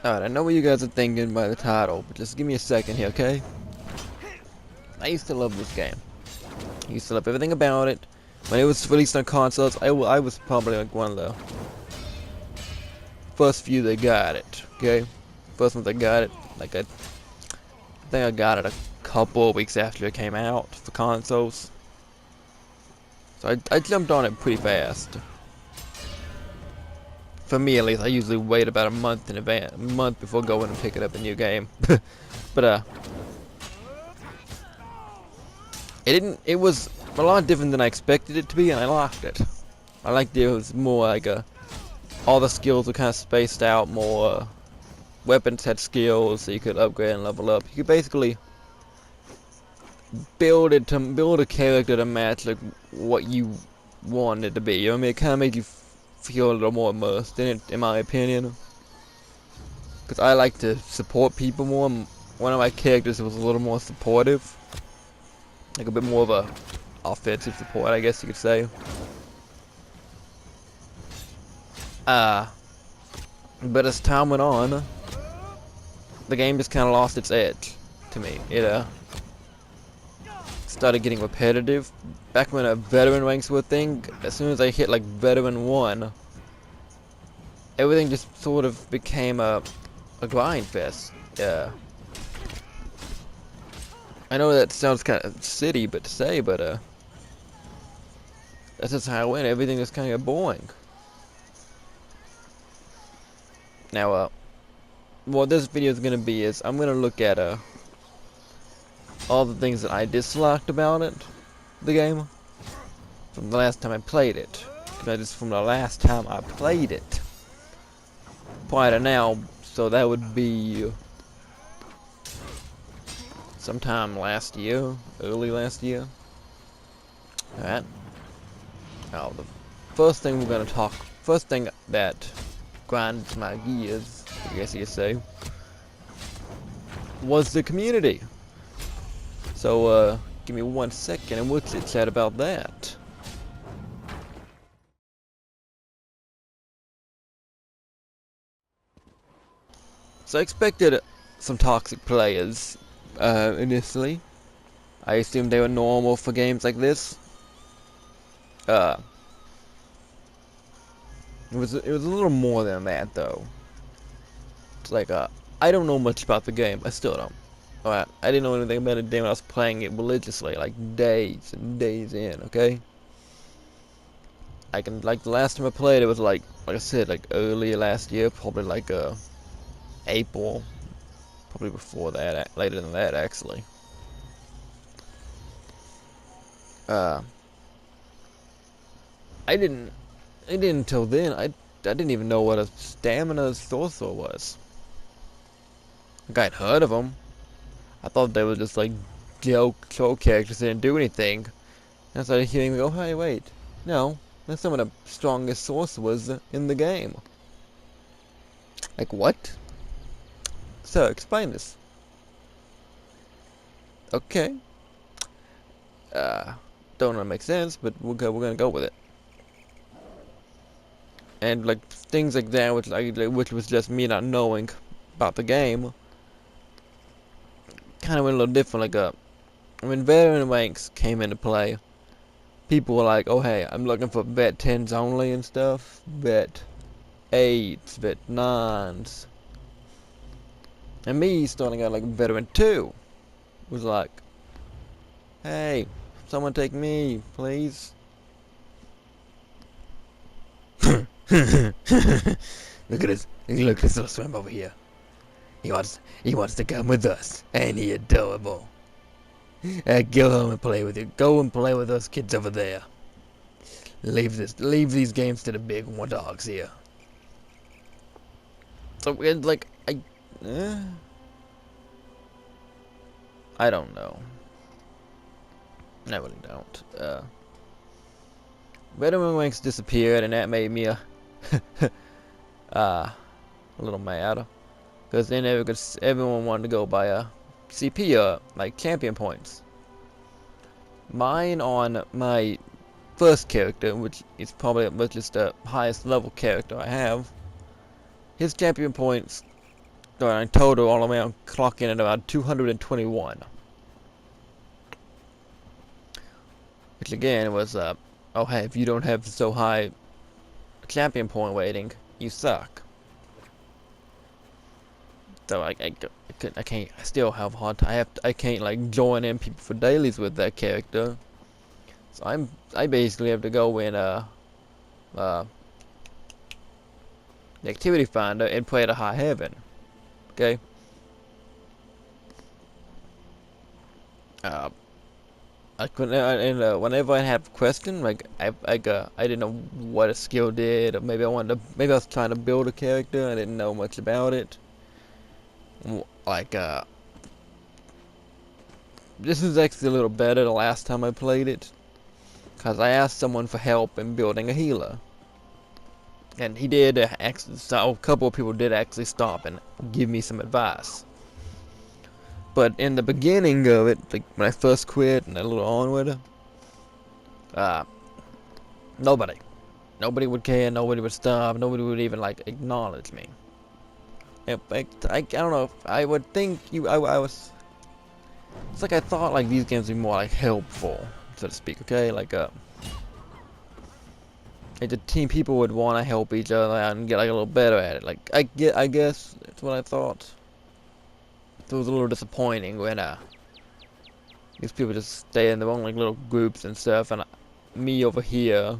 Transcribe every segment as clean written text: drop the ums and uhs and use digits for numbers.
Alright, I know what you guys are thinking by the title, but just give me a second here, okay? I used to love this game. I used to love everything about it. When it was released on consoles, I was probably like one of the first few that got it, okay? First ones that got it. Like, I think I got it a couple of weeks after it came out for consoles. So I jumped on it pretty fast. For me, at least, I usually wait about a month in advance, a month before going and picking up a new game. But it was a lot different than I expected it to be, and I liked it. I liked it was more like all the skills were kind of spaced out, more weapons had skills, so you could upgrade and level up. You could basically build a character to match like what you wanted it to be. You know what I mean? It kind of made you feel a little more immersed in it, in my opinion. Because I like to support people more. One of my characters was a little more supportive, like a bit more of a offensive support, I guess you could say. But as time went on, the game just kind of lost its edge to me. It started getting repetitive. Back when veteran ranks were a thing, as soon as I hit like veteran 1, everything just sort of became a grind fest. Yeah. I know that sounds kind of silly to say, but that's just how it went. Everything just kind of got boring. Now, what this video is gonna be is I'm gonna look at all the things that I disliked about it, the game, from the last time I played it. Just from the last time I played it, prior to now, so that would be sometime last year, early last year. Alright. Now, the first thing that grinds my gears, I guess you could say, was the community. So, give me 1 second and we'll chit-chat about that. So I expected some toxic players, initially. I assumed they were normal for games like this. It was a little more than that, though. It's like, I don't know much about the game. I still don't. Alright, I didn't know anything about it when I was playing it religiously, like days and days in, okay? Like the last time I played it was like I said, like early last year, probably like April, probably before that, later than that actually. I didn't until then. I didn't even know what a stamina sorcerer was. Like I'd heard of them. I thought they were just like joke characters that didn't do anything. And I started hearing me go, hey, wait, no, they're some of the strongest sorcerers in the game. Like what? So explain this. Okay. Don't really make sense, but we're gonna go with it. And like things like that, which was just me not knowing about the game, kind of went a little different. Like when veteran ranks came into play, people were like, "Oh hey, I'm looking for vet 10s only and stuff, vet 8s, vet 9s." And me starting out like veteran 2 was like, "Hey, someone take me, please." Look at this! Look at this little swimp over here. He wants to come with us. Ain't he adorable? Go home and play with you. Go and play with those kids over there. Leave these games to the big one dogs here. So like I don't know. I really don't. Veteran ranks disappeared, and that made me a little mad. Because then everyone wanted to go by a CP, like champion points. Mine on my first character, which is probably just the highest level character I have, his champion points or in total, all the way I'm clocking at about 221. Which again was, oh hey, if you don't have so high champion point weighting, you suck. So I can't, I still have a hard time. I can't like join in people for dailies with that character. So I basically have to go in uh, the activity finder and play at a high heaven. Okay. Uh, I couldn't, and whenever I have a question, like I didn't know what a skill did, or maybe I was trying to build a character, I didn't know much about it. Like this is actually a little better the last time I played it, cause I asked someone for help in building a healer, and he did actually. So a couple of people did actually stop and give me some advice. But in the beginning of it, like when I first quit and a little onward, uh, nobody would care, nobody would stop, nobody would even like acknowledge me. I don't know, I would think I was, it's like I thought like these games would be more like helpful, so to speak, okay? Like the team people would want to help each other out and get like a little better at it. Like I guess that's what I thought. So it was a little disappointing when these people just stay in their own like little groups and stuff, and me over here.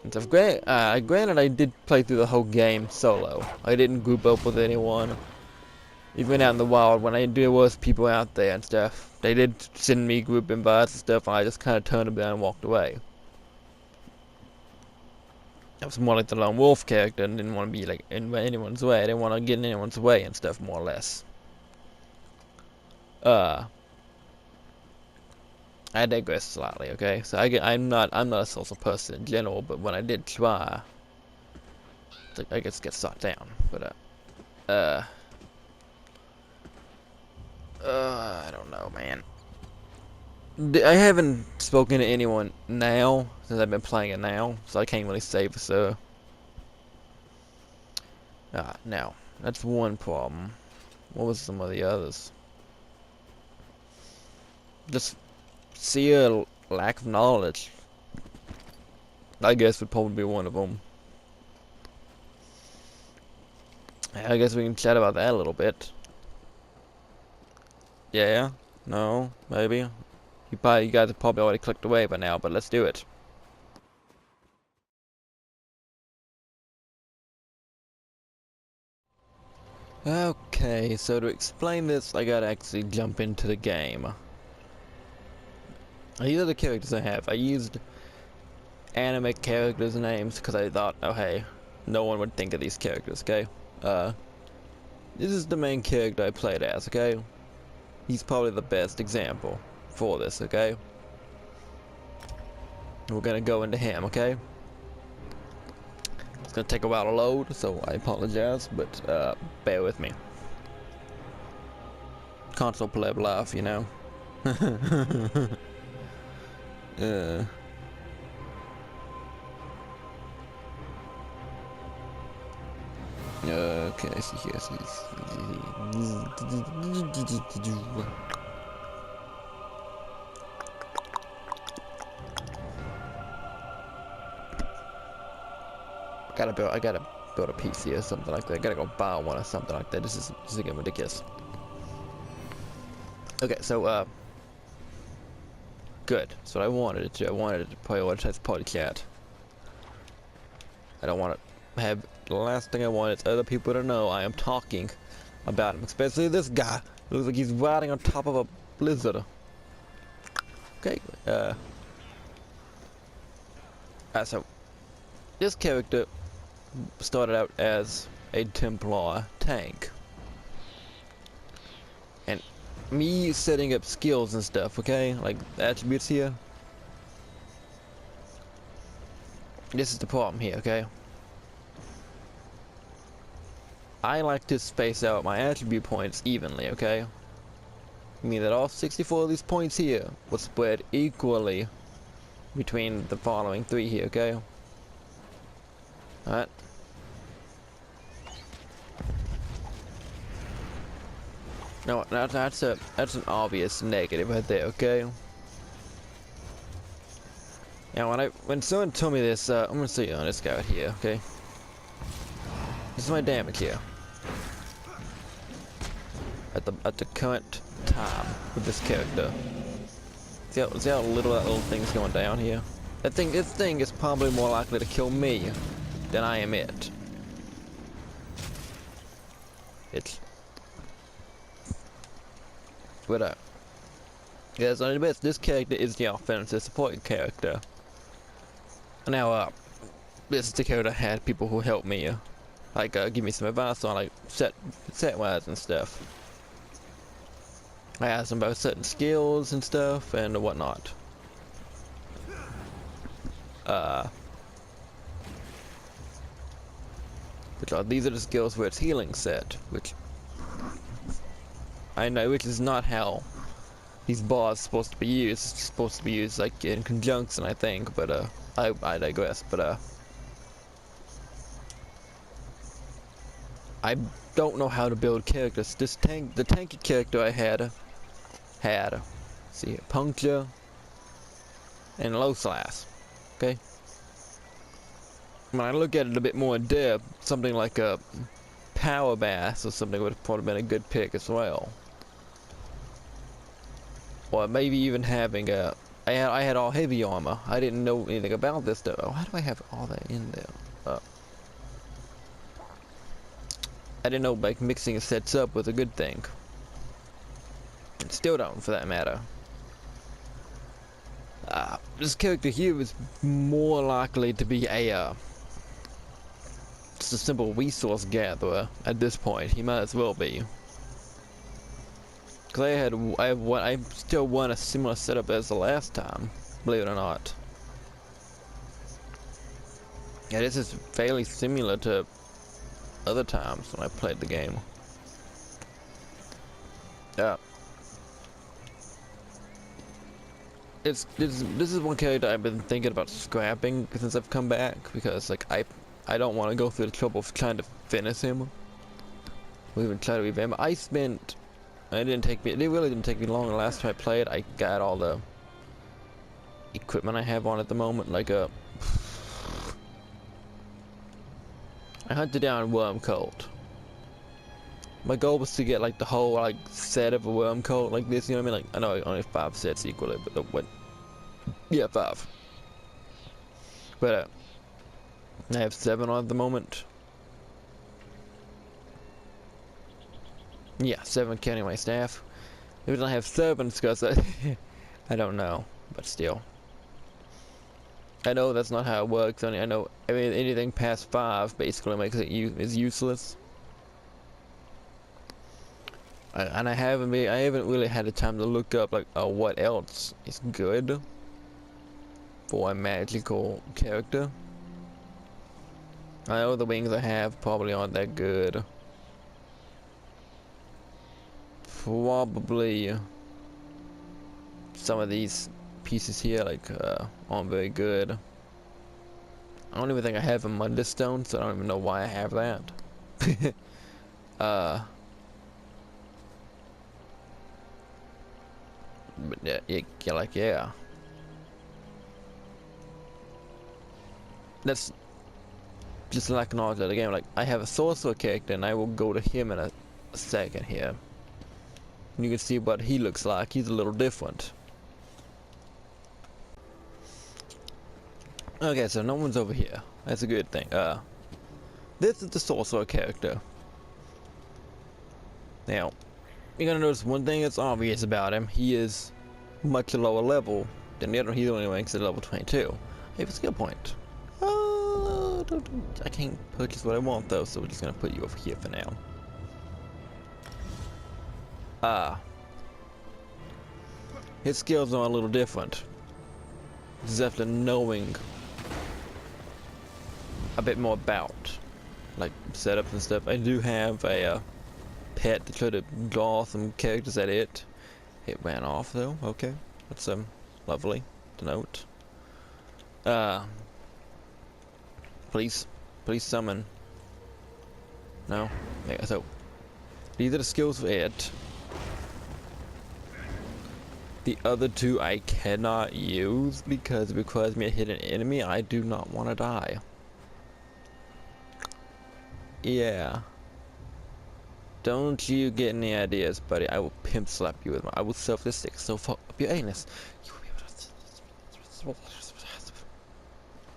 And stuff. Granted, I did play through the whole game solo. I didn't group up with anyone. Even out in the wild, when there was people out there and stuff, they did send me group invites and stuff, and I just kind of turned them down and walked away. I was more like the lone wolf character and didn't want to be like in anyone's way. I didn't want to get in anyone's way and stuff, more or less. I digress slightly, okay? So I'm not a social person in general, but when I did try, I guess get shot down. But I don't know, man. I haven't spoken to anyone now since I've been playing it now, so I can't really say for sure. Now that's one problem. What was some of the others? Just sheer lack of knowledge, I guess, would probably be one of them. I guess we can chat about that a little bit. Yeah? No? Maybe? You guys have probably already clicked away by now, but let's do it. Okay, so to explain this, I gotta actually jump into the game. These are the characters I have. I used anime characters' names because I thought, oh hey, no one would think of these characters, okay? This is the main character I played as, okay? He's probably the best example for this, okay? We're gonna go into him, okay? It's gonna take a while to load, so I apologize, but bear with me. Console pleb life, you know? Okay, I see here. I gotta build a PC or something like that. I gotta go buy one or something like that. This is getting ridiculous. Okay, so good. That's what I wanted it to. I wanted it to play one type of party chat. I don't want to have, the last thing I want is other people to know I am talking about him, especially this guy. Looks like he's riding on top of a blizzard. Okay, so this character started out as a Templar tank. And me setting up skills and stuff, okay? Like attributes here. This is the problem here, okay? I like to space out my attribute points evenly, okay? I mean that all 64 of these points here will spread equally between the following 3 here, okay? Alright. No, that's an obvious negative right there. Okay. Now, when someone told me this, I'm gonna see on this guy right here. Okay. This is my damage here. At the current time with this character. See how little that little thing's going down here? This thing is probably more likely to kill me than I am it. But yeah, so this character is the offensive support character. Now, this is the character that had people who helped me, like, give me some advice on, like, set-wise and stuff. I asked them about certain skills and stuff and whatnot. These are the skills where it's healing set, which I know, which is not how these bars are supposed to be used. It's supposed to be used like in conjunction, I think, but I digress. But I don't know how to build characters. The tanky character I had see, puncture and low slash. Okay. When I look at it a bit more in depth, something like a power bass or something would have probably been a good pick as well. Or maybe even having I had all heavy armor. I didn't know anything about this though. Oh, how do I have all that in there? I didn't know like mixing sets up was a good thing. And still don't, for that matter. This character here is more likely to be just a simple resource gatherer at this point. He might as well be. Cause I still want a similar setup as the last time, believe it or not. Yeah, this is fairly similar to other times when I played the game. Yeah. This is one character I've been thinking about scrapping since I've come back, because like I don't want to go through the trouble of trying to finish him. Or even try to revamp. It really didn't take me long. The last time I played, I got all the equipment I have on at the moment. Like I hunted down worm coat. My goal was to get like the whole like set of a worm coat like this. You know what I mean? Like I know only 5 sets equal it, but what? Yeah, 5. But I have 7 on at the moment. Yeah, 7 counting my staff. The reason I have 7 is because I don't know, but still. I know that's not how it works. I know anything past 5 basically makes it is useless. And I haven't really had the time to look up like what else is good for a magical character. I know the wings I have probably aren't that good. Probably some of these pieces here like aren't very good. I don't even think I have a Mundstone, so I don't even know why I have that. But yeah. That's just like knowledge of the game. Like I have a sorcerer character, and I will go to him in a second here. And you can see what he looks like. He's a little different. Okay, so no one's over here. That's a good thing. This is the sorcerer character. Now, you're gonna notice one thing that's obvious about him. He is much lower level than the other. He only ranks at level 22. I have a skill point. I can't purchase what I want though, so we're just gonna put you over here for now. His skills are a little different. This is after knowing a bit more about like setups and stuff. I do have a pet to try to draw some characters at it. It ran off though. Okay, that's lovely to note. Please summon. No. Yeah, so these are the skills for it. The other two I cannot use because it requires me to hit an enemy. I do not want to die. Yeah. Don't you get any ideas, buddy. I will pimp slap you with I will self this stick so far up your anus.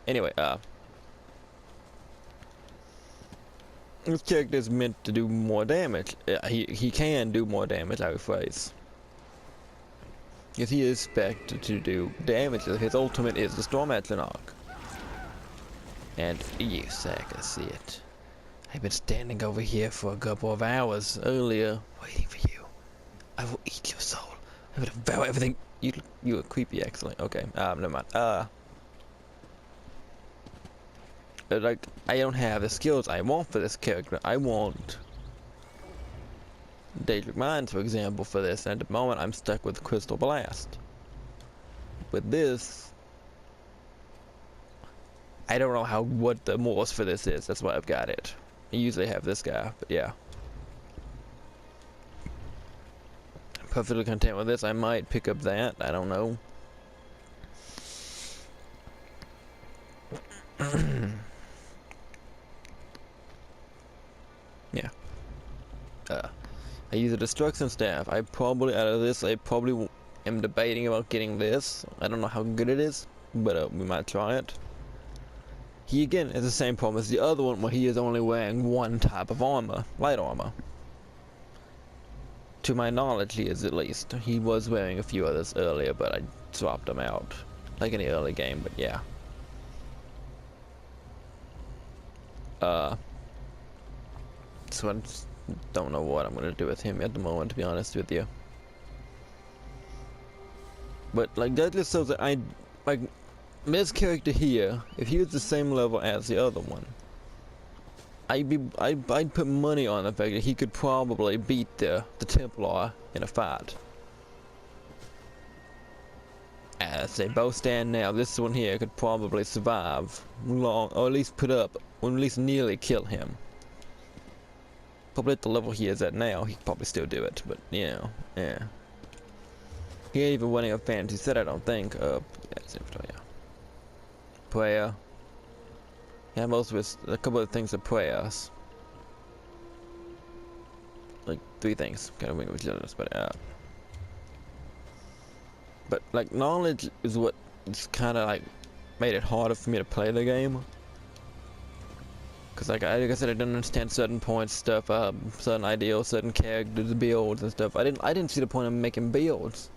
Anyway, this character is meant to do more damage. He can do more damage, I would phrase. Because he is expected to do damage. His ultimate is the Storm Atronach. And yes, I can see it. I've been standing over here for a couple of hours earlier, waiting for you. I will eat your soul. I will devour everything. You are creepy, excellent. Okay, never mind. Like, I don't have the skills I want for this character. I want Daedric Minds, for example, for this. And at the moment, I'm stuck with Crystal Blast. With this, I don't know what the morse for this is. That's why I've got it. I usually have this guy, but yeah. I'm perfectly content with this. I might pick up that. I don't know. Yeah. I use a destruction staff. I probably, out of this, I probably am debating about getting this. I don't know how good it is, but we might try it. He again has the same problem as the other one, where he is only wearing one type of armor, light armor. To my knowledge, he is at least. He was wearing a few others earlier, but I swapped them out, like in the early game. But yeah. So I don't know what I'm gonna do with him at the moment, to be honest with you. But like that just shows that I like. This character here, if he was the same level as the other one, I'd put money on the fact that he could probably beat the Templar in a fight. As they both stand now, this one here could probably survive long, or at least put up, or at least nearly kill him. Probably at the level he is at now, he could probably still do it, but you know, yeah. He ain't even winning a fantasy set, I don't think. Yeah, prayer. Yeah, most of it's a couple of things are prayers. Like 3 things. Kind of wing with jealous, but like knowledge is what it's kind of like made it harder for me to play the game. Cause like I said, I didn't understand certain points, stuff, certain ideals, certain characters, builds and stuff. I didn't see the point of making builds.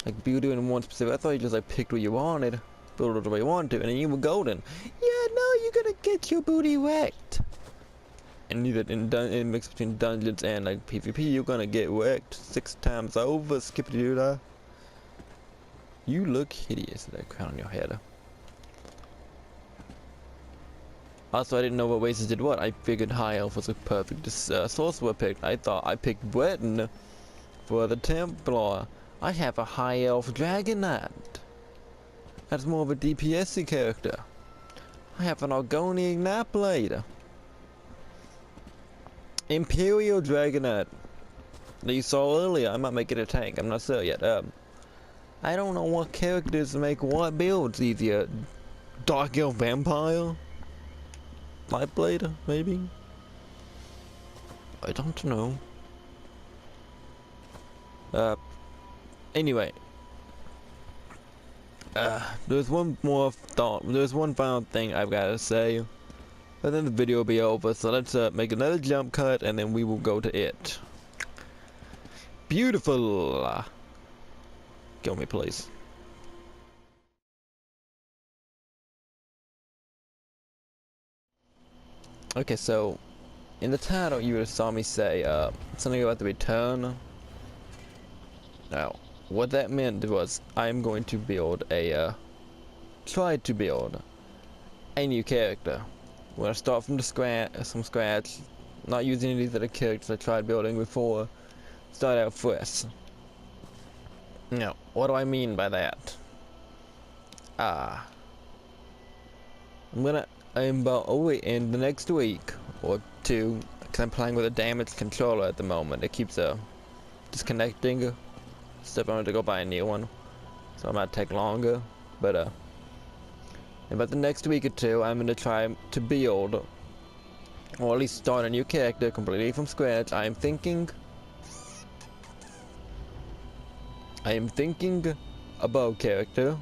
Like doing one specific. I thought you just like picked what you wanted. Build it the way you want to, and then you were golden. Yeah, no, you're gonna get your booty wrecked. And either in mix between dungeons and like PvP, you're gonna get wrecked 6 times over. Skippity doo dah. You look hideous with that crown on your head. Also, I didn't know what races did what. I figured High Elf was a perfect sorcerer pick. I thought I picked Breton for the Templar. I have a High Elf Dragon Knight. That's more of a DPS-y character. I have an Argonian Ignite Blade. Imperial Dragonite that you saw earlier. I might make it a tank. I'm not sure yet. I don't know what characters make what builds easier. Dark Elf Vampire? Lightblade, maybe? I don't know. Anyway. There's one more thought. There's one final thing I've got to say. And then the video will be over. So let's make another jump cut and then we will go to it. Beautiful. Kill me, please. Okay, so in the title you would have saw me say something about the return. Now, what that meant was I'm going to build a try to build a new character. We're gonna start from scratch, not using any of the characters I tried building before. Start out fresh. Now, what do I mean by that? I'm about in the next week or 2, because I'm playing with a damaged controller at the moment. It keeps disconnecting So if I want to go buy a new one, so it might take longer. But in about the next week or two, I'm gonna try to build, or at least start a new character completely from scratch. I am thinking a bow character,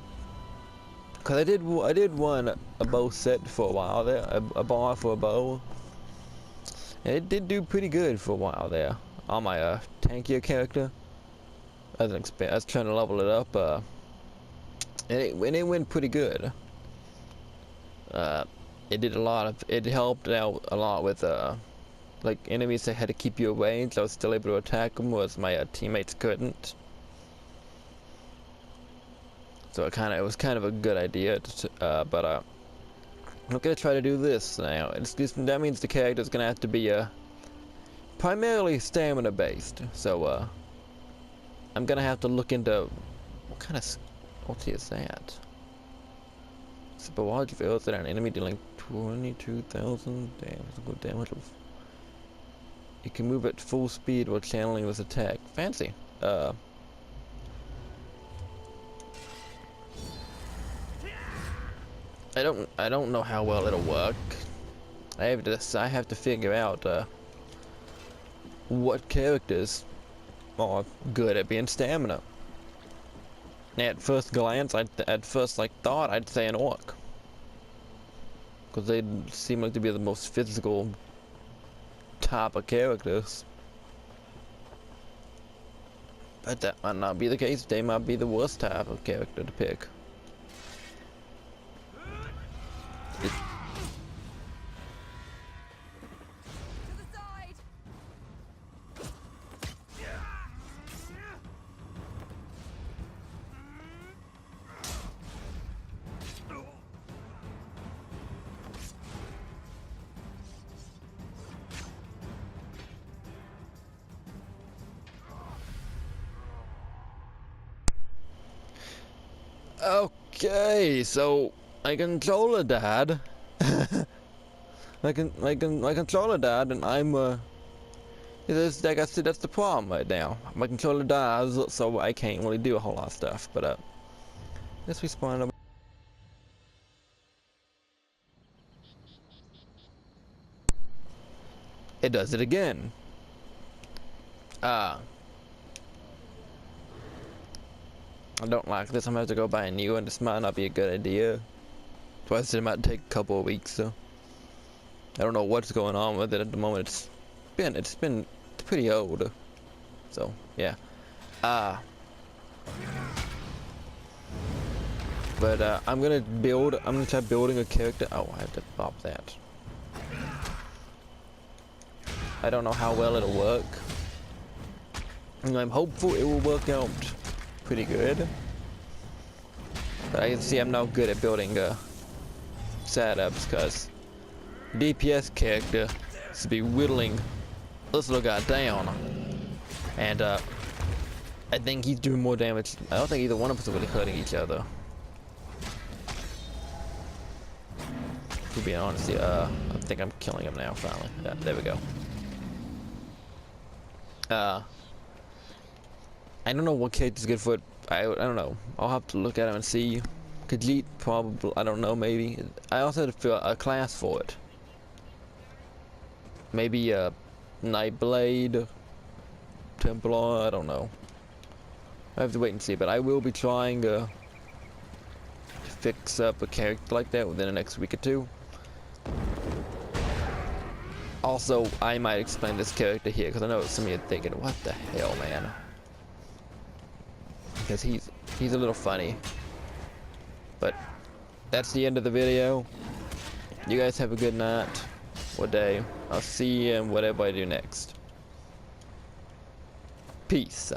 cause I did one a bow set for a while there, a bar for a bow, and it did do pretty good for a while there on my tankier character. I was trying to level it up, and it went pretty good. It helped out a lot with like enemies that had to keep you away, so I was still able to attack them, whereas my teammates couldn't. So it was kind of a good idea, but I'm gonna try to do this now. That means the character's gonna have to be primarily stamina based. So I'm gonna have to look into what kind of ulti is that? It's a barrage fails at an enemy dealing 22,000 damage. You can move at full speed while channeling this attack. Fancy. I don't know how well it'll work. I have to figure out what characters are good at being stamina. At first glance, thought I'd say an orc, because they seem like to be the most physical type of characters. But that might not be the case. They might be the worst type of character to pick. Okay, so my controller died. my controller died, and I'm like I said, that's the problem right now. My controller dies, so I can't really do a whole lot of stuff. But let's respawn over. It does it again. I don't like this. I'm gonna have to go buy a new one. This might not be a good idea. So I said it might take a couple of weeks. So I don't know what's going on with it at the moment. It's pretty old. So yeah. But I'm gonna try building a character. Oh, I have to pop that. I don't know how well it'll work. I'm hopeful it will work out pretty good. But I can see I'm not good at building setups, because DPS character to be whittling this little guy down. And I think he's doing more damage. I don't think either one of us are really hurting each other. To be honest, I think I'm killing him now finally. Yeah, there we go. I don't know what character's good for it. I don't know. I'll have to look at him and see. Khajiit, probably. I don't know, maybe. I also have to feel a class for it. Maybe a Nightblade, Templar, I don't know. I have to wait and see, but I will be trying to fix up a character like that within the next week or two. Also, I might explain this character here, because I know some of you are thinking, what the hell, man? Because he's a little funny. But that's the end of the video. You guys have a good night or day. I'll see you in whatever I do next. Peace.